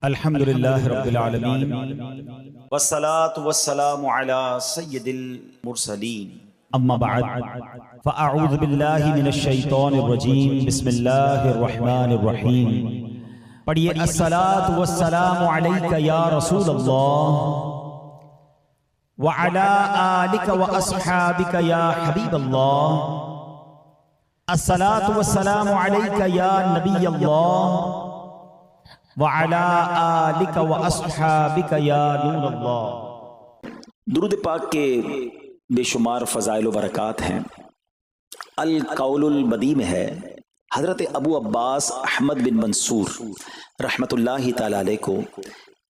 الحمدللہ رب العالمین والصلاة والسلام علی سید المرسلین اما بعد فاعوذ باللہ من الشیطان الرجیم بسم اللہ الرحمن الرحیم پڑھیے الصلاة والسلام علیک یا رسول اللہ وعلی آلک واصحابک یا حبیب اللہ الصلاة والسلام علیک یا نبی اللہ وعلی آلک واصحابک یا نور اللہ۔ درود پاک کے بے شمار فضائل و برکات ہیں۔ القول البدیع میں ہے حضرت ابو عباس احمد بن منصور رحمت اللہ تعالی علیہ کو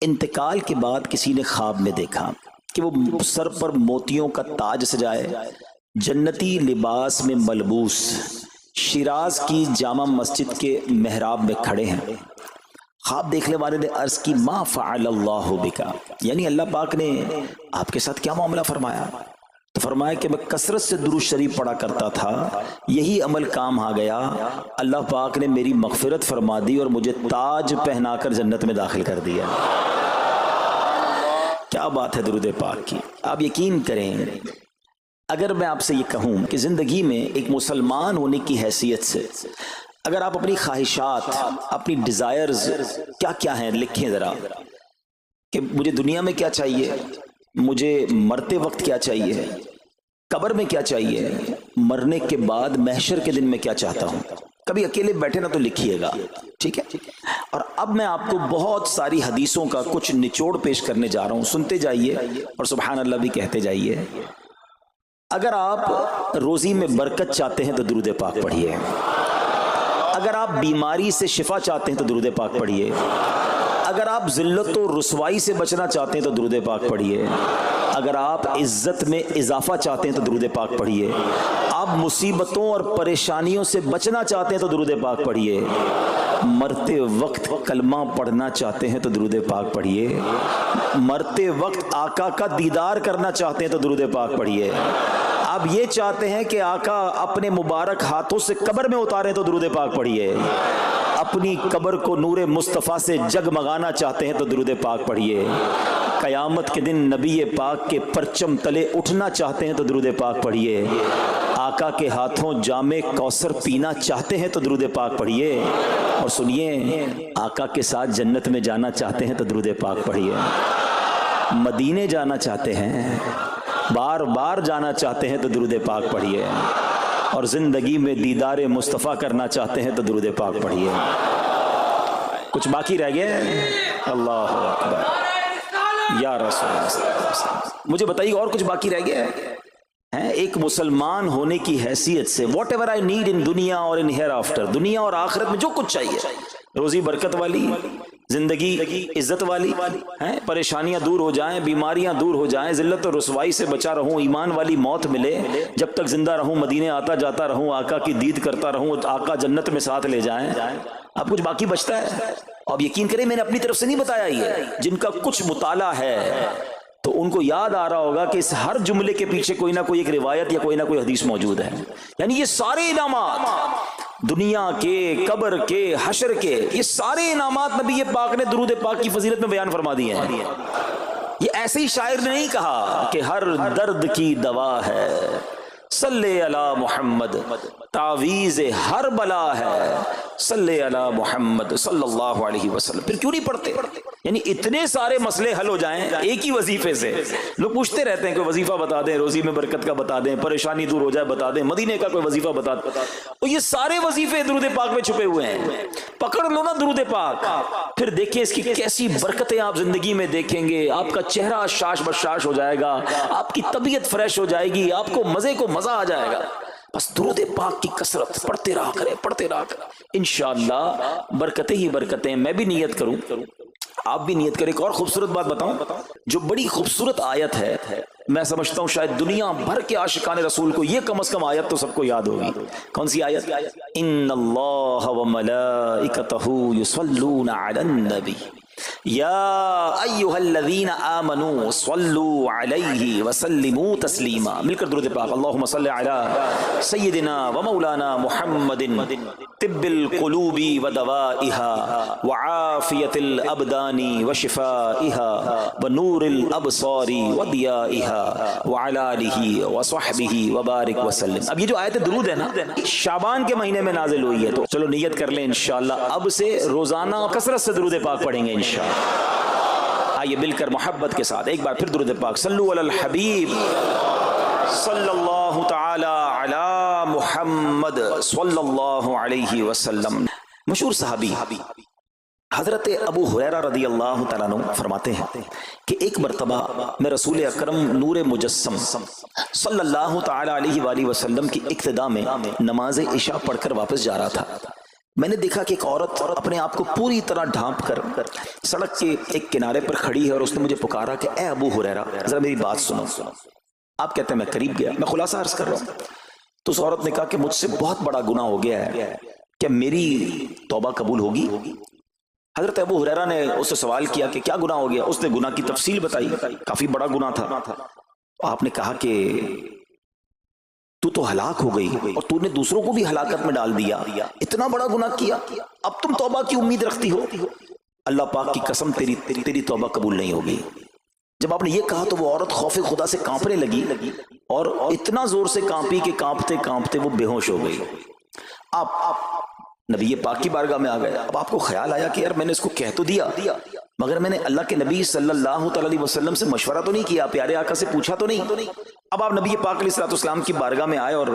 انتقال کے بعد کسی نے خواب میں دیکھا کہ وہ سر پر موتیوں کا تاج سجائے، جنتی لباس میں ملبوس، شیراز کی جامع مسجد کے محراب میں کھڑے ہیں۔ خواب دیکھنے والے نے عرض کی ما فعل اللہ بکا، یعنی اللہ پاک نے آپ کے ساتھ کیا معاملہ فرمایا؟ تو فرمایا کہ میں کثرت سے درود شریف پڑھا کرتا تھا، یہی عمل کام آ گیا، اللہ پاک نے میری مغفرت فرما دی اور مجھے تاج پہنا کر جنت میں داخل کر دیا۔ کیا بات ہے درود پاک کی! آپ یقین کریں، اگر میں آپ سے یہ کہوں کہ زندگی میں ایک مسلمان ہونے کی حیثیت سے اگر آپ اپنی خواہشات، اپنی ڈیزائرز کیا کیا ہیں لکھیں ذرا، کہ مجھے دنیا میں کیا چاہیے، مجھے مرتے وقت کیا چاہیے، قبر میں کیا چاہیے، مرنے کے بعد محشر کے دن میں کیا چاہتا ہوں، کبھی اکیلے بیٹھے نہ تو لکھیے گا، ٹھیک ہے؟ اور اب میں آپ کو بہت ساری حدیثوں کا کچھ نچوڑ پیش کرنے جا رہا ہوں، سنتے جائیے اور سبحان اللہ بھی کہتے جائیے۔ اگر آپ روزی میں برکت چاہتے ہیں تو درود پاک پڑھیے، اگر آپ بیماری سے شفا چاہتے ہیں تو درود پاک پڑھیے، اگر آپ ذلت و رسوائی سے بچنا چاہتے ہیں تو درود پاک پڑھیے، اگر آپ عزت میں اضافہ چاہتے ہیں تو درود پاک پڑھیے، آپ مصیبتوں اور پریشانیوں سے بچنا چاہتے ہیں تو درود پاک پڑھیے، مرتے وقت کلمہ پڑھنا چاہتے ہیں تو درود پاک پڑھیے، مرتے وقت آقا کا دیدار کرنا چاہتے ہیں تو درود پاک پڑھیے، آپ یہ چاہتے ہیں کہ آقا اپنے مبارک ہاتھوں سے قبر میں اتاریں تو درود پاک پڑھیے، اپنی قبر کو نور مصطفیٰ سے جگمگانا چاہتے ہیں تو درود پاک پڑھیے، قیامت کے دن نبی پاک کے پرچم تلے اٹھنا چاہتے ہیں تو درود پاک پڑھیے، آقا کے ہاتھوں جام کوثر پینا چاہتے ہیں تو درود پاک پڑھیے، اور سنیے آقا کے ساتھ جنت میں جانا چاہتے ہیں تو درود پاک پڑھیے، مدینے جانا چاہتے ہیں، بار بار جانا چاہتے ہیں تو درود پاک پڑھیے، اور زندگی میں دیدار مصطفیٰ کرنا چاہتے ہیں تو درود پاک پڑھیے۔ کچھ باقی رہ گیا؟ اللہ اکبر یا رسول اللہ، مجھے بتائیے اور کچھ باقی رہ گیا ہے؟ ایک مسلمان ہونے کی حیثیت سے what ever I need in دنیا اور ان ہیئر آفٹر، دنیا اور آخرت میں جو کچھ چاہیے، روزی برکت والی، زندگی عزت والی، پریشانیاں دور ہو جائیں، بیماریاں دور ہو جائیں، ذلت و رسوائی سے بچا رہوں، ایمان والی موت ملے، جب تک زندہ رہوں مدینے آتا جاتا رہوں، آقا کی دید کرتا رہوں، آقا جنت میں ساتھ لے جائیں۔ اب کچھ باقی بچتا ہے؟ اب یقین کریں میں نے اپنی طرف سے نہیں بتایا، یہ جن کا کچھ مطالعہ ہے تو ان کو یاد آ رہا ہوگا کہ اس ہر جملے کے پیچھے کوئی نہ کوئی ایک روایت یا کوئی نہ کوئی حدیث موجود ہے، یعنی یہ سارے انعامات دنیا کے، قبر کے، حشر کے، یہ سارے انعامات نبی پاک نے درود پاک کی فضیلت میں بیان فرما دیے ہیں۔ یہ ایسے ہی شاعر نے نہیں کہا کہ ہر درد کی دوا ہے، صلی علی محمد، تعویذ ہر بلا ہے، صلی علی محمد صلی اللہ علیہ وسلم۔ پھر کیوں نہیں پڑھتے؟ یعنی اتنے سارے مسئلے حل ہو جائیں ایک ہی وظیفے سے۔ لوگ پوچھتے رہتے ہیں کوئی وظیفہ بتا دیں، روزی میں برکت کا بتا دیں، پریشانی دور ہو جائے بتا دیں، مدینے کا کوئی وظیفہ بتا دیں، اور یہ سارے وظیفے درود پاک میں چھپے ہوئے ہیں۔ پکڑ لو نا درود پاک، پھر دیکھیں اس کی کیسی برکتیں آپ زندگی میں دیکھیں گے، آپ کا چہرہ شاش بشاش ہو جائے گا، آپ کی طبیعت فریش ہو جائے گی، آپ کو مزے کو مزہ آ جائے گا۔ بس درود پاک کی کثرت پڑھتے رہا کریں، پڑھتے رہا کریں، انشاءاللہ برکتیں ہی برکتیں۔ میں بھی نیت کروں، آپ بھی نیت کریں۔ ایک اور خوبصورت بات بتاؤں، جو بڑی خوبصورت آیت ہے، میں سمجھتا ہوں شاید دنیا بھر کے عاشقان رسول کو یہ کم از کم آیت تو سب کو یاد ہوگی۔ کون سی آیت؟ ان اللہ وملائکتہ یصلون علی النبی یا ایھا الذین آمنوا صلوا علیہ وسلموا تسلیما. مل کر درود پاک. اللہم صل علی سیدنا و مولانا محمد طب القلوب ودوائها وعافیت الابدان وشفائها ونور الابصار وضیائها وعلی آلہ وصحبہ وبارک وسلم. اب یہ جو آیت درود ہے نا شعبان کے مہینے میں نازل ہوئی ہے، تو چلو نیت کر لیں انشاءاللہ اب سے روزانہ کثرت سے درود پاک پڑھیں گے انشاءاللہ. آئیے مل کر محبت کے ساتھ ایک بار پھر درود پاک. صلو علی الحبیب صلی اللہ تعالی علی محمد صلی اللہ علیہ وسلم. مشہور صحابی حضرت ابو ہریرہ رضی اللہ تعالیٰ عنہ فرماتے ہیں کہ ایک مرتبہ میں رسول اکرم نور مجسم صلی اللہ تعالی علیہ وآلہ وسلم کی اقتداء میں نماز عشاء پڑھ کر واپس جا رہا تھا. میں نے دیکھا کہ ایک عورت اپنے آپ کو پوری طرح ڈھانپ کر سڑک کے ایک کنارے پر کھڑی ہے اور اس نے مجھے پکارا کہ اے ابو ہریرہ ذرا میری بات سنو. آپ کہتے ہیں میں قریب گیا، میں خلاصہ عرض کر رہا ہوں. تو اس عورت نے کہا کہ مجھ سے بہت بڑا گناہ ہو گیا ہے، کیا میری توبہ قبول ہوگی؟ حضرت ابو ہریرہ نے اس سے سوال کیا کہ کیا گناہ ہو گیا؟ اس نے گناہ کی تفصیل بتائی، کافی بڑا گناہ تھا. آپ نے کہا کہ تو ہلاک ہو گئی اور تو نے دوسروں کو بھی ہلاکت میں ڈال دیا، اتنا بڑا گناہ کیا، اب تم توبہ کی امید رکھتی ہو؟ اللہ پاک کی قسم تیری توبہ قبول نہیں ہوگی. جب آپ نے یہ کہا تو وہ عورت خوف خدا سے کانپنے لگی اور اتنا زور سے کانپی کہ کانپتے کانپتے وہ بے ہوش ہو گئی. آپ نبی پاک کی بارگاہ میں آ گئے. اب آپ کو خیال آیا کہ یار میں نے اس کو کہہ تو دیا مگر میں نے اللہ کے نبی صلی اللہ تعالی علیہ وسلم سے مشورہ تو نہیں کیا، پیارے آقا سے پوچھا تو نہیں. اب آپ نبی پاک علیہ السلام کی بارگاہ میں آئے اور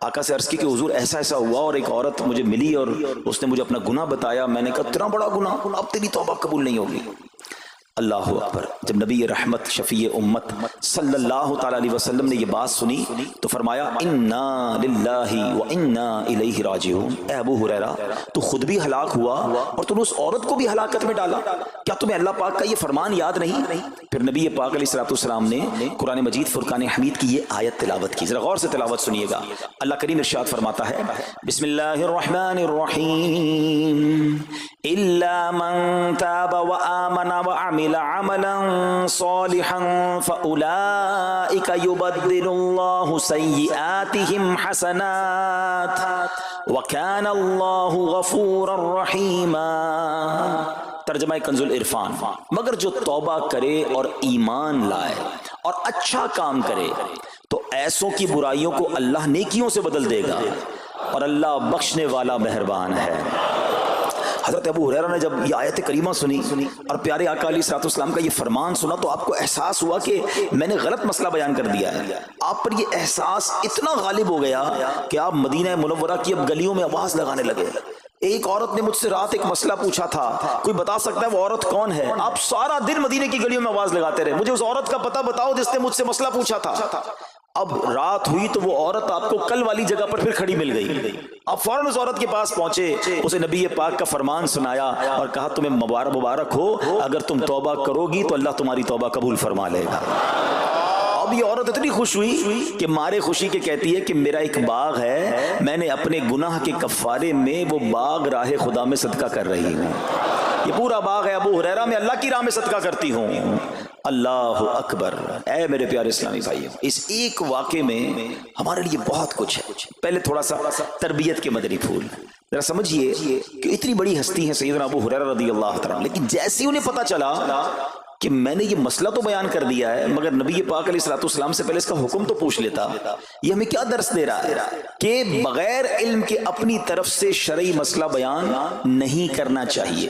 آقا سے عرض کی کہ حضور ایسا ایسا ہوا اور ایک عورت مجھے ملی اور اس نے مجھے اپنا گناہ بتایا. میں نے کہا اتنا بڑا گناہ، اب تیری توبہ قبول نہیں ہوگی. اللہ اکبر. جب نبی رحمت شفیع امت صلی اللہ تعالی علیہ وسلم نے یہ بات سنی تو فرمایا انا للہ و انا الیہ راجعون. اے ابو ہریرہ تو خود بھی ہلاک ہوا اور تم نے اس عورت کو بھی ہلاکت میں ڈالا، کیا تمہیں اللہ پاک کا یہ فرمان یاد نہیں؟ پھر نبی پاک علیہ السلام نے قرآن مجید فرقان حمید کی یہ آیت تلاوت کی. ذرا غور سے تلاوت سنیے گا. اللہ کریم ارشاد فرماتا ہے بسم اللہ الرحمن الرحیم الا من تاب وآمن وعمل عملا صالحا فأولئك يبدل الله سيئاتهم حسنات وكان الله غفورا رحيما. ترجمہ کنز العرفان. مگر جو توبہ کرے اور ایمان لائے اور اچھا کام کرے تو ایسوں کی برائیوں کو اللہ نیکیوں سے بدل دے گا اور اللہ بخشنے والا مہربان ہے. حضرت ابو ہریرہ نے جب یہ آیت کریمہ سنی اور پیارے آقا علیہ السلام کا یہ فرمان سنا تو آپ کو احساس ہوا کہ میں نے غلط مسئلہ بیان کر دیا ہے. آپ پر یہ احساس اتنا غالب ہو گیا کہ آپ مدینہ منورہ کی اب گلیوں میں آواز لگانے لگے. ایک عورت نے مجھ سے رات ایک مسئلہ پوچھا تھا، کوئی بتا سکتا ہے وہ عورت کون ہے؟ آپ سارا دن مدینے کی گلیوں میں آواز لگاتے رہے مجھے اس عورت کا پتہ بتاؤ جس نے مجھ سے مسئلہ پوچھا تھا. اب رات ہوئی تو وہ عورت آپ کو کل والی جگہ پر پھر کھڑی مل گئی. آپ فوراً اس عورت کے پاس پہنچے، اسے نبی پاک کا فرمان سنایا اور کہا تمہیں مبارک ہو، اگر تم توبہ کرو گی تو اللہ تمہاری توبہ قبول فرما لے گا. اب یہ عورت اتنی خوش ہوئی کہ مارے خوشی کے کہتی ہے کہ میرا ایک باغ ہے، میں نے اپنے گناہ کے کفارے میں وہ باغ راہ خدا میں صدقہ کر رہی ہوں. یہ پورا باغ ہے ابو ہریرہ میں اللہ کی راہ میں صدقہ کرتی ہوں. اللہ اکبر. اے میرے پیارے اسلامی بھائیوں، اس ایک واقعے میں ہمارے لیے بہت کچھ ہے. پہلے تھوڑا سا تربیت کے مدنی پھول ذرا سمجھیے کہ اتنی بڑی ہستی ہیں سیدنا ابو ہریرہ رضی اللہ تعالیٰ، لیکن جیسے انہیں پتا چلا کہ میں نے یہ مسئلہ تو بیان کر دیا ہے مگر نبی پاک علیہ السلام سے پہلے اس کا حکم تو پوچھ لیتا. یہ ہمیں کیا درس دے رہا ہے کہ بغیر علم کے اپنی طرف سے شرعی مسئلہ بیان نہیں کرنا چاہیے.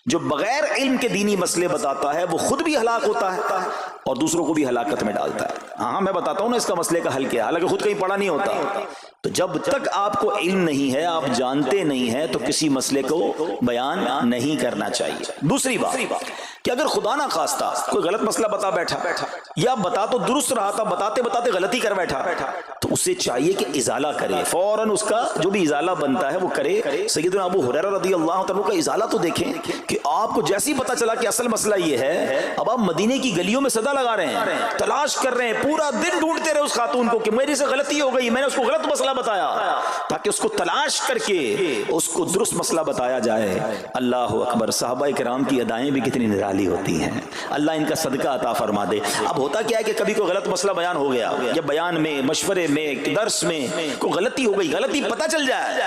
جو بغیر علم کے دینی مسئلے بتاتا ہے وہ خود بھی ہلاک ہوتا ہے اور دوسروں کو بھی ہلاکت میں ڈالتا ہے. ہاں میں بتاتا ہوں نا اس کا مسئلے کا حل کیا ہے، حالانکہ خود کہیں پڑھا نہیں ہوتا. تو جب تک آپ کو علم نہیں ہے، آپ جانتے نہیں ہیں، تو کسی مسئلے کو بیان نہیں کرنا چاہیے. دوسری بات کہ اگر خدا نہ خواستہ کوئی غلط مسئلہ بتا بیٹھا یا بتا تو درست رہا تھا بتاتے بتاتے غلطی کر بیٹھا تو اسے چاہیے کہ ازالہ کرے، فوراً اس کا جو بھی ازالہ بنتا ہے وہ کرے. سیدنا ابو ہریرہ رضی اللہ عنہ کا ازالہ تو دیکھیں کہ آپ کو جیسے ہی پتا چلا کہ اصل مسئلہ یہ ہے، اب آپ مدینے کی گلیوں میں صدا لگا رہے ہیں، تلاش کر رہے ہیں، پورا دن ڈھونڈتے رہے اس خاتون کو کہ میری سے غلطی ہو گئی، میں نے اس کو غلط مسئلہ بتایا، تاکہ اس کو تلاش کر کے اس کو درست مسئلہ بتایا جائے۔ اللہ اکبر، صحابہ کرام کی ادائیں بھی کتنی نرالی ہوتی ہیں، اللہ ان کا صدقہ عطا فرما دے۔ اب ہوتا کیا ہے کہ کبھی کوئی غلط مسئلہ بیان ہو گیا، یا بیان میں، مشورے میں، درس میں کوئی غلطی ہو گئی، غلطی پتہ چل جائے،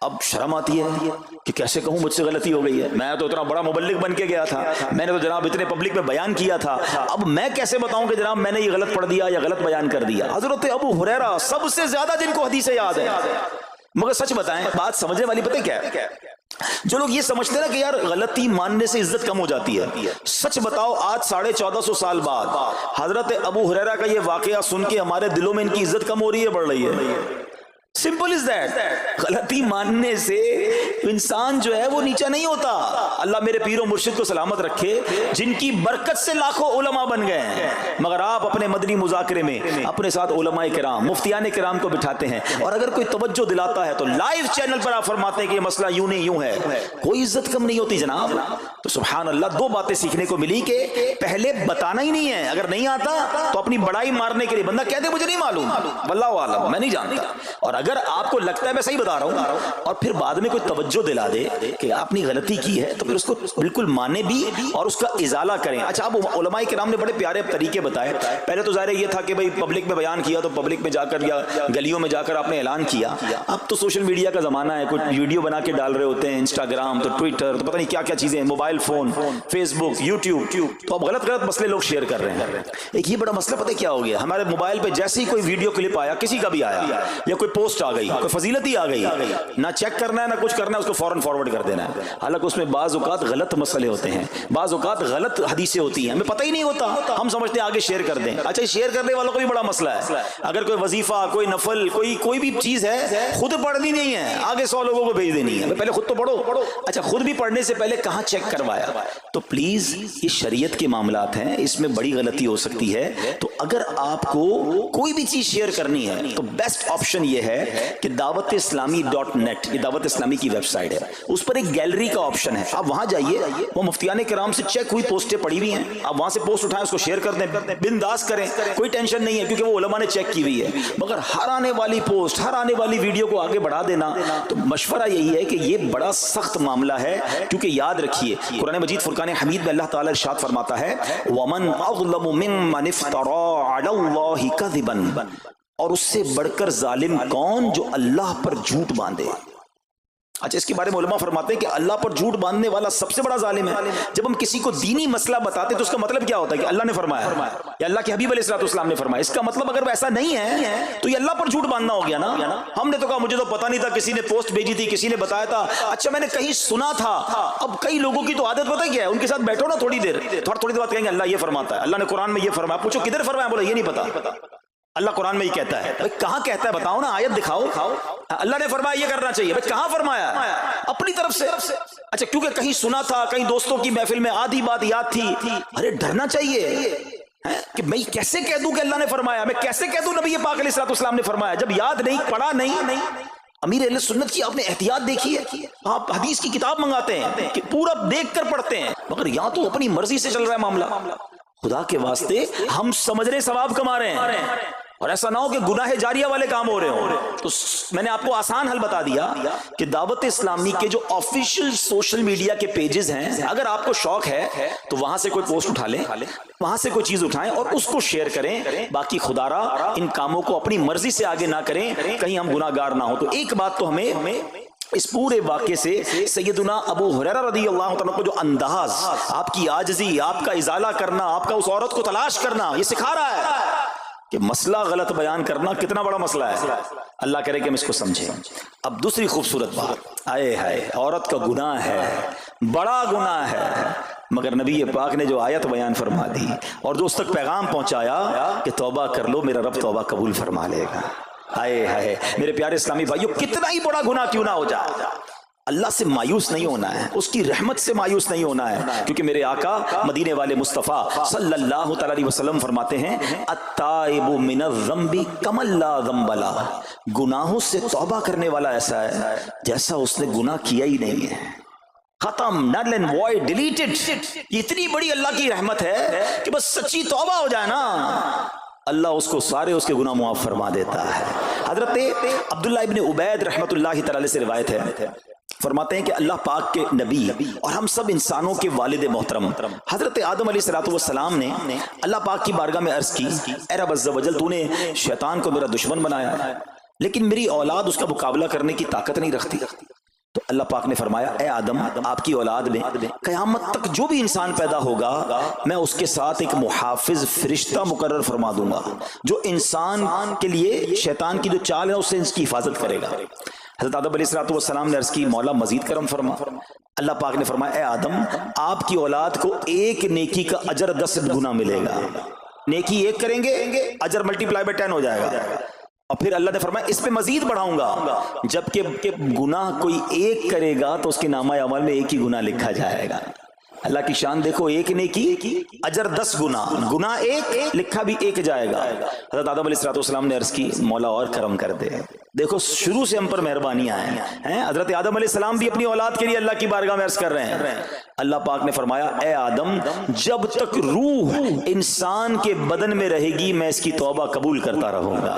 اب شرم آتی ہے کہ کیسے کہوں مجھ سے غلطی ہو گئی ہے، میں تو اتنا بڑا مبلغ بن کے گیا تھا، میں نے تو جناب اتنے پبلک میں بیان کیا تھا، اب میں کیسے بتاؤں کہ جناب میں نے یہ غلط پڑھ دیا یا غلط بیان کر دیا۔ حضرت ابو ہریرہ سب سے زیادہ جن کو حدیثیں یاد ہے، مگر سچ بتائیں، بات سمجھنے والی پتہ کیا ہے، جو لوگ یہ سمجھتے ہیں نا کہ یار غلطی ماننے سے عزت کم ہو جاتی ہے، سچ بتاؤ آج 1450 سال بعد حضرت ابو ہریرہ کا یہ واقعہ سن کے ہمارے دلوں میں ان کی عزت کم ہو رہی ہے، بڑھ رہی ہے؟ Simple is that. غلطی ماننے سے انسان جو ہے وہ نیچا نہیں ہوتا۔ اللہ میرے پیر و مرشد کو سلامت رکھے، جن کی برکت سے لاکھوں علماء بن گئے ہیں، مگر آپ اپنے مدنی مذاکرے میں اپنے ساتھ علماء کرام، مفتیان کرام کو بٹھاتے ہیں، اور اگر کوئی توجہ دلاتا ہے تو لائیو چینل پر آپ فرماتے ہیں کہ یہ مسئلہ یوں نہیں یوں ہے، کوئی عزت کم نہیں ہوتی جناب۔ تو سبحان اللہ، دو باتیں سیکھنے کو ملی کہ پہلے بتانا ہی نہیں ہے، اگر نہیں آتا تو اپنی بڑائی مارنے کے لیے بندہ کہتے مجھے نہیں معلوم، واللہ عالم میں نہیں جانتا، اور اگر آپ کو لگتا ہے میں صحیح بتا رہا ہوں اور پھر بعد میں کوئی توجہ دلا دے کہ آپ نے غلطی کی ہے، تو پھر اس کو بالکل مانے بھی اور اس کا ازالہ کریں۔ اچھا، اب علماء کرام نے بڑے پیارے طریقے بتائے۔ پہلے تو ظاہر یہ تھا کہ بھئی پبلک میں بیان کیا تو پبلک میں جا کر یا گلیوں میں جا کر آپ نے اعلان کیا، اب تو سوشل میڈیا کا زمانہ ہے، کوئی ویڈیو بنا کے ڈال رہے ہوتے ہیں، انسٹاگرام تو ٹویٹر تو پتہ نہیں کیا کیا چیزیں، موبائل فون، فیس بک، یوٹیوب، تو اب غلط غلط مسئلے لوگ شیئر کر رہے ہیں۔ ایک یہ بڑا مسئلہ پتہ کیا ہو گیا، ہمارے موبائل پہ جیسے ہی کوئی ویڈیو کلپ آیا، کسی کا بھی آیا، یا کوئی پوسٹ آ گئی، کوئی فضیلت ہی آ گئی، نہ چیک کرنا ہے نہ کچھ کرنا ہے، اس کو فوراً فارورڈ کر دینا ہے۔ حالانکہ اس میں بعض اوقات غلط مسئلے ہوتے ہیں، بعض اوقات غلط حدیثیں ہوتی ہیں، ہمیں پتہ ہی نہیں ہوتا، ہم سمجھتے ہیں آگے شیئر کر دیں۔ اچھا، شیئر کرنے والوں کا بھی بڑا مسئلہ ہے، اگر کوئی وظیفہ، کوئی نفل، کوئی بھی چیز ہے، خود پڑھنی نہیں ہے، آگے 100 لوگوں کو بھیج دینی ہے، پہلے خود تو پڑھو۔ اچھا، خود بھی پڑھنے سے پہلے کہاں چیک کروایا؟ تو پلیز یہ شریعت کے معاملات ہیں، اس میں بڑی غلطی ہو سکتی ہے۔ تو اگر آپ کو کوئی بھی چیز شیئر کرنی ہے تو بیسٹ آپشن یہ ہے کہ دعوت اسلامی .net، یہ دعوت اسلامی کی ویب سائٹ ہے، اس پر ایک گیلری کا آپشن ہے، آپ وہاں جائیے، وہ مفتیان کرام سے چیک ہوئی پوسٹیں پڑی ہوئی ہیں، آپ وہاں سے پوسٹ اٹھائیں، اس کو شیئر کر دیں، بنداز کریں، کوئی ٹینشن نہیں ہے، کیونکہ وہ علماء نے چیک کی ہوئی ہے۔ مگر ہر آنے والی پوسٹ، ہر آنے والی ویڈیو کو آگے بڑھا دینا، تو مشورہ یہی ہے کہ یہ بڑا سخت معاملہ ہے، کیونکہ یاد رکھیے قرآن مجید فرقان حمید میں اللہ تعالیٰ ارشاد فرماتا ہے وَمَنْ أَظْلَمُ مِمَّنِ افْتَرَىٰ عَلَى اللَّهِ كَذِبًا، اور اس سے بڑھ کر ظالم کون جو اللہ پر جھوٹ باندھے۔ اچھا، اس کے بارے میں علماء فرماتے ہیں کہ اللہ پر جھوٹ باندھنے والا سب سے بڑا ظالم ہے۔ جب ہم کسی کو دینی مسئلہ بتاتے تو اس کا مطلب کیا ہوتا ہے کہ اللہ نے فرمایا یا اللہ کے حبیب علیہ السلام نے فرمایا، اس کا مطلب اگر ایسا نہیں ہے تو یہ اللہ پر جھوٹ باندھنا ہو گیا نا۔ ہم نے تو کہا مجھے تو پتہ نہیں تھا، کسی نے پوسٹ بھیجی تھی، کسی نے بتایا تھا، اچھا میں نے کہیں سنا تھا۔ اب کئی لوگوں کی تو عادت پتہ کیا ہے، ان کے ساتھ بیٹھو نا تھوڑی دیر، تھوڑی دیر بعد کہیں گے اللہ یہ فرماتا ہے، اللہ نے قرآن میں یہ فرمایا، پوچھو کدھر فرمایا، بولا یہ نہیں پتا، اللہ قرآن میں یہ کہتا ہے۔ کہاں کہتا ہے بتاؤ نا، آیت دکھاؤ، اللہ نے فرمایا یہ کرنا چاہیے، کہاں فرمایا؟ اپنی طرف سے۔ اچھا، کیونکہ کہیں سنا تھا، کہیں دوستوں کی محفل میں آدھی بات یاد تھی، ارے ڈرنا چاہیے کہ میں کیسے کہہ دوں کہ اللہ نے فرمایا، میں کیسے کہہ دوں نبی پاک علیہ السلام نے فرمایا، جب یاد نہیں، پڑھا نہیں۔ امیر اہل سنت کی آپ نے احتیاط دیکھی ہے، آپ حدیث کی کتاب منگاتے ہیں کہ پورا دیکھ کر پڑھتے ہیں، مگر یہاں تو اپنی مرضی سے چل رہا ہے معاملہ۔ خدا کے واسطے ہم سمجھ رہے ثواب کما رہے ہیں، اور ایسا نہ ہو کہ گناہ جاریہ والے کام ہو رہے ہوں۔ تو میں نے آپ کو آسان حل بتا دیا کہ دعوت اسلامی کے جو آفیشیل سوشل میڈیا کے پیجز ہیں، اگر آپ کو شوق ہے تو وہاں سے کوئی پوسٹ اٹھا لیں، وہاں سے کوئی چیز اٹھائیں اور اس کو شیئر کریں۔ باقی خدا را ان کاموں کو اپنی مرضی سے آگے نہ کریں، کہیں ہم گناہ گار نہ ہو۔ تو ایک بات تو ہمیں اس پورے واقعے سے سیدنا ابو ہریرہ رضی اللہ تعالیٰ کو جو انداز، آپ کی عاجزی، آپ کا ازالہ کرنا، آپ کا اس عورت کو تلاش کرنا، یہ سکھا رہا ہے کہ مسئلہ غلط بیان کرنا کتنا بڑا مسئلہ ہے۔ اللہ کرے کہ ہم اس کو سمجھیں۔ اب دوسری خوبصورت بات، آئے ہائے، عورت کا گناہ ہے، بڑا گناہ ہے، مگر نبی پاک نے جو آیت بیان فرما دی اور جو اس تک پیغام پہنچایا کہ توبہ کر لو، میرا رب توبہ قبول فرما لے گا۔ آئے ہائے میرے پیارے اسلامی بھائیو، کتنا ہی بڑا گناہ کیوں نہ ہو جائے، اللہ سے مایوس نہیں ہونا ہے، اس کی رحمت سے مایوس نہیں ہونا ہے، کیونکہ میرے آقا مدینے والے مصطفیٰ صلی اللہ تعالی علیہ وسلم فرماتے ہیں التائب من الذنب کمن لا ذنب لہ، گناہوں سے توبہ کرنے والا ایسا ہے جیسا اس نے گناہ کیا ہی نہیں ہے۔ ختم, null and void, deleted. یہ اتنی بڑی اللہ کی رحمت ہے کہ بس سچی توبہ ہو جائے نا, اللہ اس کو سارے اس کے گناہ معاف فرما دیتا ہے. حضرت عبداللہ ابن عبید رحمت اللہ تعالی سے روایت ہے, فرماتے ہیں کہ اللہ پاک کے نبی اور ہم سب انسانوں کے والد محترم حضرت آدم علیہ السلام نے اللہ پاک کی بارگاہ میں عرض کی, اے رب عز و جل, تو نے شیطان کو میرا دشمن بنایا ہے لیکن میری اولاد اس کا مقابلہ کرنے کی طاقت نہیں رکھتی. تو اللہ پاک نے فرمایا, اے آدم, آپ کی اولاد میں قیامت تک جو بھی انسان پیدا ہوگا میں اس کے ساتھ ایک محافظ فرشتہ مقرر فرما دوں گا جو انسان کے لیے شیطان کی جو چال ہے اس سے اس کی حفاظت کرے گا. حضرت آدم علیہ السلام نے عرض کی, مولا مزید کرم فرما. اللہ پاک نے فرمایا, اے آدم, آپ کی اولاد کو ایک نیکی کا اجر 10 گنا ملے گا. نیکی ایک کریں گے, اجر ملٹیپلائی بائی 10 ہو جائے گا. اور پھر اللہ نے فرمایا اس پہ مزید بڑھاؤں گا, جبکہ گناہ کوئی ایک کرے گا تو اس کے نامہ اعمال میں ایک ہی گناہ لکھا جائے گا. اللہ کی شان دیکھو, ایک نیکی اجر 10 گنا, گناہ ایک لکھا بھی ایک جائے گا. حضرت آدم علیہ السلام نے عرض کی, مولا اور کرم کر دے. دیکھو شروع سے ہم پر مہربانیاں ہیں. حضرت آدم علیہ السلام بھی اپنی اولاد کے لیے اللہ کی بارگاہ میں عرض کر رہے ہیں. اللہ پاک نے فرمایا, اے آدم, جب تک روح انسان کے بدن میں رہے گی میں اس کی توبہ قبول کرتا رہوں گا.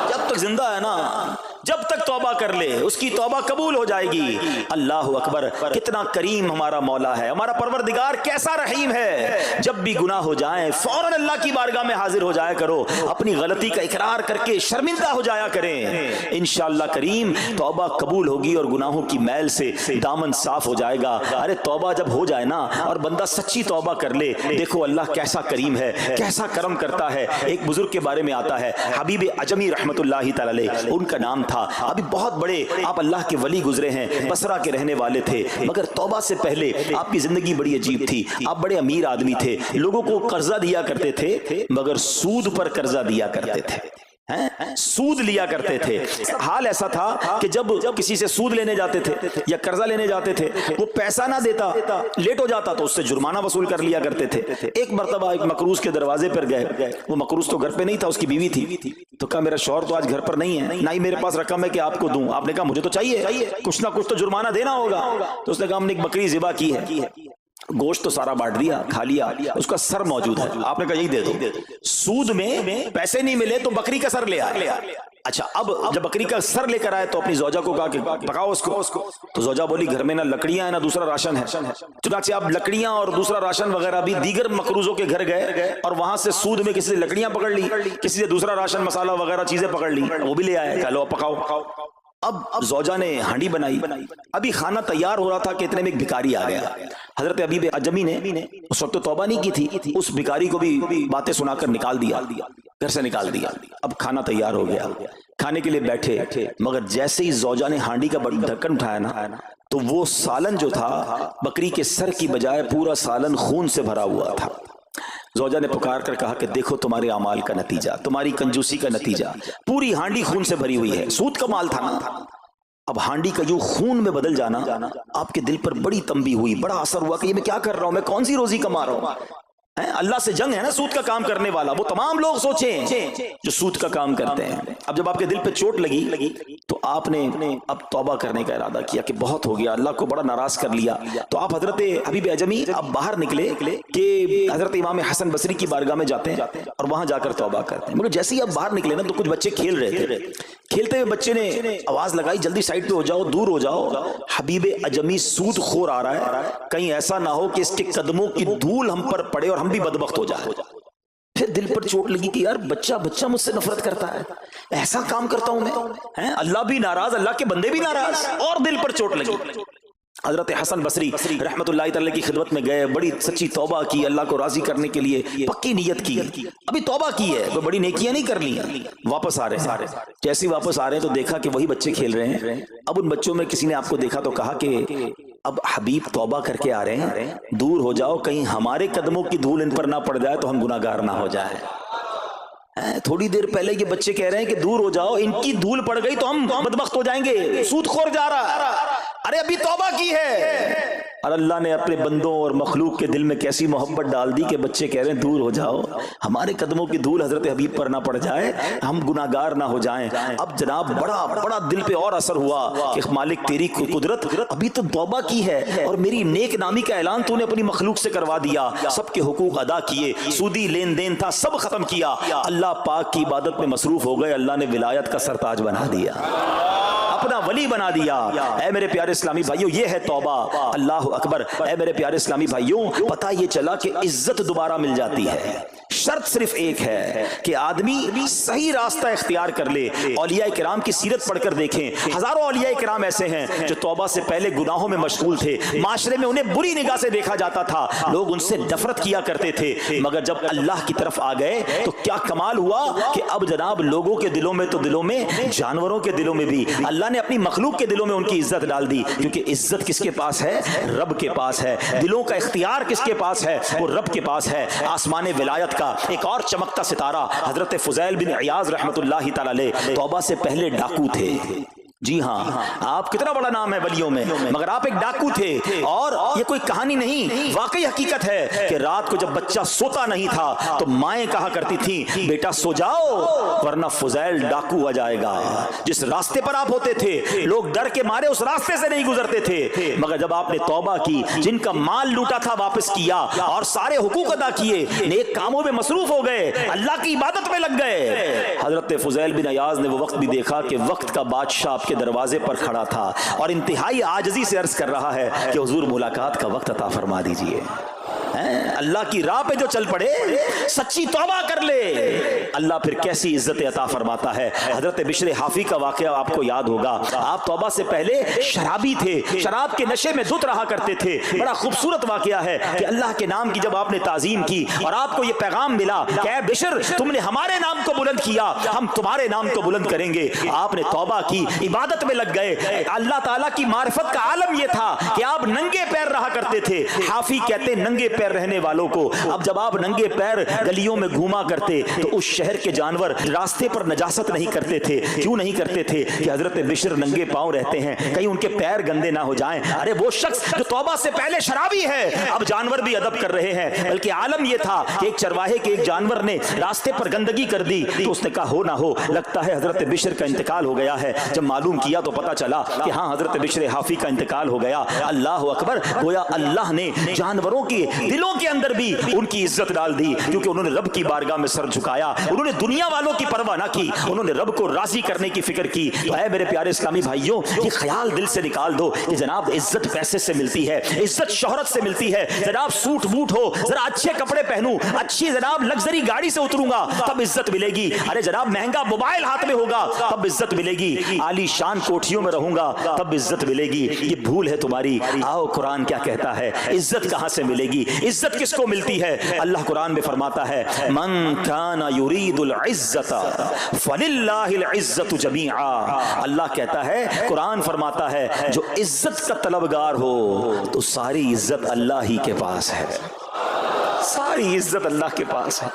جب تک زندہ ہے نا, جب تک توبہ کر لے اس کی توبہ قبول ہو جائے گی. اللہ اکبر, کتنا کریم ہمارا مولا ہے, ہمارا پروردگار کیسا رحیم ہے. جب بھی گناہ ہو جائیں فوراً اللہ کی بارگاہ میں حاضر ہو جایا کرو, اپنی غلطی کا اقرار کر کے شرمندہ ہو جایا کریں. انشاءاللہ کریم توبہ قبول ہوگی اور گناہوں کی میل سے دامن صاف ہو جائے گا. ارے توبہ جب ہو جائے نا اور بندہ سچی توبہ کر لے, دیکھو اللہ کیسا کریم ہے, کیسا کرم کرتا ہے. ایک بزرگ کے بارے میں آتا ہے, حبیب عجمی رحمت اللہ تعالی, ان کا نام تھا. ابھی بہت بڑے آپ اللہ کے ولی گزرے ہیں, بصرہ کے رہنے والے تھے, مگر توبہ سے پہلے آپ کی زندگی بڑی عجیب تھی. آپ بڑے امیر آدمی تھے, لوگوں کو قرضہ دیا کرتے تھے مگر سود پر قرضہ دیا کرتے تھے, سود لیا کرتے تھے. حال ایسا تھا کہ جب کسی سے سود لینے جاتے تھے یا قرضہ لینے جاتے تھے, وہ پیسہ نہ دیتا, لیٹ ہو جاتا تو اس سے جرمانہ وصول کر لیا کرتے تھے. ایک مرتبہ ایک مقروض کے دروازے پر گئے, وہ مقروض تو گھر پہ نہیں تھا, اس کی بیوی تھی. تو کہا میرا شوہر تو آج گھر پر نہیں ہے, نہ ہی میرے پاس رقم ہے کہ آپ کو دوں. آپ نے کہا مجھے تو چاہیے, کچھ نہ کچھ تو جرمانہ دینا ہوگا. تو اس نے کہا ہم نے ایک بکری ذبح کی ہے, گوشت تو سارا بانٹ دیا, کھا لیا, اس کا سر موجود ہے. آپ نے کہا یہی دے دو. سود میں پیسے نہیں ملے تو بکری کا سر لے آئے. اچھا, اب جب بکری کا سر لے کر آئے تو اپنی زوجہ کو کہا کہ پکاؤ اس کو. تو زوجہ بولی گھر میں نہ لکڑیاں ہیں نہ دوسرا راشن ہے. چنانچہ اب لکڑیاں اور دوسرا راشن وغیرہ بھی دیگر مقروضوں کے گھر گئے اور وہاں سے سود میں کسی سے لکڑیاں پکڑ لی, کسی سے دوسرا راشن مسالہ وغیرہ چیزیں پکڑ لی, وہ بھی لے آئے. چلو پکاؤ. اب زوجہ نے ہانڈی بنائی, ابھی کھانا تیار ہو رہا تھا کہ اتنے میں ایک بھکاری آ گیا. حضرت حبیب عجمی نے اس وقت تو توبہ نہیں کی تھی, اس بھکاری کو بھی باتیں سنا کر نکال دیا, گھر سے نکال دیا. اب کھانا تیار ہو گیا, کھانے کے لیے بیٹھے, مگر جیسے ہی زوجہ نے ہانڈی کا ڈھکن اٹھایا نا تو وہ سالن جو تھا بکری کے سر کی بجائے پورا سالن خون سے بھرا ہوا تھا. زوجہ نے پکار کر کہا کہ دیکھو تمہارے اعمال کا نتیجہ, تمہاری کنجوسی کا نتیجہ, پوری ہانڈی خون سے بھری ہوئی ہے. سود کا مال تھا نا. اب ہانڈی کا یوں خون میں بدل جانا آپ کے دل پر بڑی تنبیہ ہوئی, بڑا اثر ہوا کہ یہ میں کیا کر رہا ہوں, میں کون سی روزی کما رہا ہوں. اللہ سے جنگ ہے نا سود کا کام کرنے والا, وہ تمام لوگ سوچیں جو سود کا کام کرتے ہیں. اب جب آپ کے دل پہ چوٹ لگی تو آپ نے اب توبہ کرنے کا ارادہ کیا کہ بہت ہو گیا, اللہ کو بڑا ناراض کر لیا. تو آپ حضرت حبیب عجمی اب باہر نکلے کہ حضرت امام حسن بصری کی بارگاہ میں جاتے ہیں اور وہاں جا کر توبہ کرتے ہیں. مگر جیسے ہی اب باہر نکلے نا تو کچھ بچے کھیل رہے تھے. کھیلتے ہوئے بچے نے آواز لگائی, جلدی سائڈ پہ ہو جاؤ, دور ہو جاؤ, حبیب عجمی سود خور آ رہا ہے, کہیں ایسا نہ ہو کہ اس کے قدموں کی دھول ہم پر پڑے اور ہم بھی بدبخت ہو جائے. پھر دل پر چوٹ لگی کہ یار بچہ مجھ سے نفرت کرتا ہے, ایسا کام کرتا ہوں میں, اللہ بھی ناراض, اللہ کے بندے بھی ناراض, اور دل پر چوٹ لگی. حضرت حسن بصری رحمت اللہ تعالی کی خدمت میں گئے, بڑی سچی توبہ کی, اللہ کو راضی کرنے کے لیے پکی نیت کی. ابھی توبہ کی ہے, کوئی بڑی نیکیاں نہیں کر لی. واپس آ رہے ہیں, جیسے واپس آ رہے ہیں تو دیکھا کہ وہی بچے کھیل رہے ہیں. اب ان بچوں میں کسی نے آپ کو دیکھا تو کہا کہ اب حبیب توبہ کر کے آ رہے ہیں, دور ہو جاؤ, کہیں ہمارے قدموں کی دھول ان پر نہ پڑ جائے تو ہم گناہگار نہ ہو جائے. تھوڑی دیر پہلے یہ بچے کہہ رہے ہیں کہ دور ہو جاؤ, ان کی دھول پڑ گئی تو ہم بدبخت ہو جائیں گے, سود خور جا رہا. ارے ابھی توبہ کی ہے, اور اللہ نے اپنے بندوں اور مخلوق کے دل میں کیسی محبت ڈال دی کہ بچے کہہ رہے ہیں دور ہو جاؤ، ہمارے قدموں کی دھول حضرت حبیب پر نہ پڑ جائے، ہم گناہگار نہ ہو جائیں۔ اب جناب بڑا دل پہ اور اثر ہوا کہ مالک تیری قدرت، ابھی تو توبہ کی ہے اور میری نیک نامی کا اعلان تو نے اپنی مخلوق سے کروا دیا، سب کے حقوق ادا کیے، سودی لین دین تھا سب ختم کیا، اللہ پاک کی عبادت میں مصروف ہو گئے، اللہ نے ولایت کا سرتاج بنا دیا، اپنا ولی بنا دیا۔ اے میرے پیارے اسلامی بھائیوں، یہ ہے توبہ۔ اللہ اکبر۔ اے میرے پیارے اسلامی بھائیوں، پتہ یہ چلا کہ عزت دوبارہ مل جاتی ہے، شرط صرف ایک ہے کہ آدمی صحیح راستہ اختیار کر لے۔ اولیاء کرام کی سیرت پڑھ کر دیکھیں، ہزاروں اولیاء کرام ایسے ہیں جو توبہ سے پہلے گناہوں میں مشغول تھے، معاشرے میں انہیں بری نگاہ سے دیکھا جاتا تھا، لوگ ان سے نفرت کیا کرتے تھے، مگر جب اللہ کی طرف آ گئے تو کیا کمال ہوا کہ اب جناب لوگوں کے دلوں میں تو دلوں میں، جانوروں کے دلوں میں بھی اللہ نے اپنی مخلوق کے دلوں میں ان کی عزت ڈال دی، کیونکہ عزت کس کے پاس ہے؟ رب کے پاس ہے۔ دلوں کا اختیار کس کے پاس ہے؟ وہ رب کے پاس ہے۔ آسمان ولایت کا ایک اور چمکتا ستارہ حضرت فضیل بن عیاض رحمت اللہ تعالی علیہ توبہ سے پہلے ڈاکو تھے۔ جی ہاں، آپ کتنا بڑا نام ہے ولیوں میں، مگر آپ ایک ڈاکو تھے، اور یہ کوئی کہانی نہیں، واقعی حقیقت ہے کہ رات کو جب بچہ سوتا نہیں تھا تو مائیں کہا کرتی تھیں بیٹا سو جاؤ ورنہ فضیل ڈاکو آ جائے گا۔ جس راستے پر آپ ہوتے تھے لوگ ڈر کے مارے اس راستے سے نہیں گزرتے تھے، مگر جب آپ نے توبہ کی، جن کا مال لوٹا تھا واپس کیا اور سارے حقوق ادا کیے، نیک کاموں میں مصروف ہو گئے، اللہ کی عبادت میں لگ گئے، حضرت فضیل بن عیاض نے وہ وقت بھی دیکھا کہ وقت کا بادشاہ کے دروازے پر کھڑا تھا اور انتہائی عاجزی سے عرض کر رہا ہے کہ حضور ملاقات کا وقت عطا فرما دیجئے۔ اللہ کی راہ پہ جو چل پڑے، سچی توبہ کر لے، اللہ پھر کیسی عزت عطا فرماتا ہے۔ حضرت بشر حافی کا واقعہ آپ کو یاد ہوگا، آپ توبہ سے پہلے شرابی تھے، شراب کے نشے میں دھت رہا کرتے تھے۔ بڑا خوبصورت واقعہ ہے کہ اللہ کے نام کی جب آپ نے تعظیم کی اور آپ کو یہ پیغام ملا کہ اے بشر تم نے ہمارے نام کو بلند کیا، ہم تمہارے نام کو بلند کریں گے، آپ نے توبہ کی، عبادت میں لگ گئے۔ اللہ تعالیٰ کی معرفت کا عالم یہ تھا کہ آپ ننگے پیر رہا کرتے تھے۔ حافی کہتے ننگے پیر رہنے والوں کو، اب جب آپ ننگے پیر گلیوں میں گھوما کرتے تو اس شہر کے جانور راستے پر نجاست نہیں کرتے تھے۔ کیوں نہیں کرتے تھے؟ کہ حضرت بشر ننگے پاؤں رہتے ہیں، کہیں ان کے پیر گندے نہ ہو جائیں۔ ارے وہ شخص جو توبہ سے پہلے شرابی ہے، اب جانور بھی ادب کر رہے ہیں، بلکہ عالم یہ تھا کہ ایک چرواہے کے ایک جانور نے راستے پر گندگی کر دی تو اس نے کہا ہو نہ ہو لگتا ہے حضرت بشر کا انتقال ہو گیا ہے۔ جب معلوم کیا تو پتا چلا کہ ہاں حضرت بشر حافی کا انتقال ہو گیا۔ اللہ اکبر، گویا اللہ نے جانوروں کے دلوں کے اندر بھی ان کی عزت ڈال دی، کیونکہ انہوں نے رب کی بارگاہ میں سر جھکایا، انہوں نے دنیا والوں کی پرواہ نہ کی، انہوں نے رب کو راضی کرنے کی فکر کی۔ تو اے میرے پیارے اسلامی بھائیوں، یہ خیال دل سے نکال دو کہ جناب عزت پیسے سے ملتی ہے، عزت شہرت سے ملتی ہے، جناب سوٹ بوٹ ہو، ذرا اچھے کپڑے پہنوں، اچھی جناب لگژری گاڑی سے اتروں گا تب عزت ملے گی، ارے جناب مہنگا موبائل ہاتھ میں ہوگا تب عزت ملے گی، عالی شان کوٹھیوں میں رہوں گا تب عزت ملے گی۔ یہ بھول ہے تمہاری۔ آؤ قرآن کیا کہتا ہے، عزت کہاں سے ملے گی، عزت کس کو ملتی ہے؟ اللہ قرآن میں فرماتا ہے من کان یرید العزت فللہ العزت جمیعا۔ اللہ کہتا ہے، قرآن فرماتا ہے جو عزت کا طلبگار ہو تو ساری عزت اللہ ہی کے پاس ہے، ساری عزت اللہ کے پاس ہے۔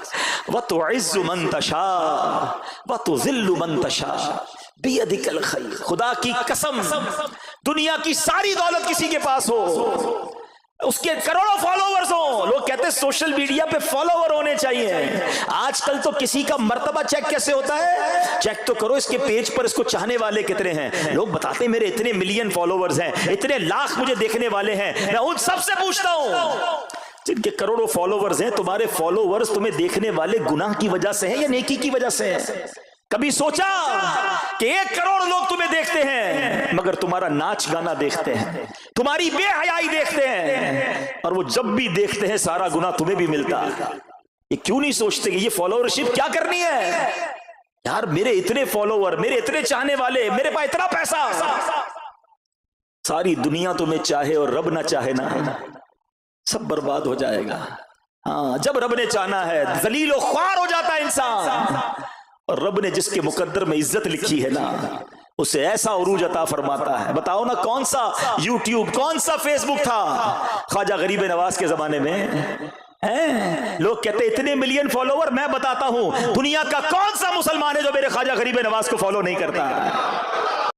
وَتُعِزُّ مَن تَشَاءُ وَتُذِلُّ مَن تَشَاءُ بِيَدِكَ الْخَيْرُ۔ خدا کی قسم، دنیا کی ساری دولت کسی کے پاس ہو، اس کے کروڑوں فالوورز ہوں، لوگ کہتے ہیں سوشل میڈیا پہ فالوور ہونے چاہیے۔ آج کل تو کسی کا مرتبہ چیک کیسے ہوتا ہے؟ چیک تو کرو اس کے پیج پر اس کو چاہنے والے کتنے ہیں۔ لوگ بتاتے ہیں میرے اتنے ملین فالوورز ہیں، اتنے لاکھ مجھے دیکھنے والے ہیں۔ میں ان سب سے پوچھتا ہوں جن کے کروڑوں فالوورز ہیں، تمہارے فالوورز تمہیں دیکھنے والے گناہ کی وجہ سے ہیں یا نیکی کی وجہ سے ہیں؟ کبھی سوچا کہ 1 کروڑ لوگ تمہیں دیکھتے ہیں مگر تمہارا ناچ گانا دیکھتے ہیں، تمہاری بے حیائی دیکھتے ہیں، اور وہ جب بھی دیکھتے ہیں سارا گناہ تمہیں بھی ملتا ہے۔ یہ کیوں نہیں سوچتے کہ یہ فالوورشپ کیا کرنی ہے؟ یار میرے اتنے فالوور، میرے اتنے چاہنے والے، میرے پاس اتنا پیسہ، ساری دنیا تمہیں چاہے اور رب نہ چاہے نا، سب برباد ہو جائے گا۔ ہاں جب رب نے چاہنا ہے ذلیل و خوار ہو جاتا ہے انسان، اور رب نے جس کے مقدر میں عزت لکھی ہے نا اسے ایسا عروج عطا فرماتا ہے۔ بتاؤ نا کون سا یوٹیوب، کون سا فیس بک تھا خواجہ غریب نواز کے زمانے میں؟ لوگ کہتے اتنے ملین فالوور، میں بتاتا ہوں دنیا کا کون سا مسلمان ہے جو میرے خواجہ غریب نواز کو فالو نہیں کرتا؟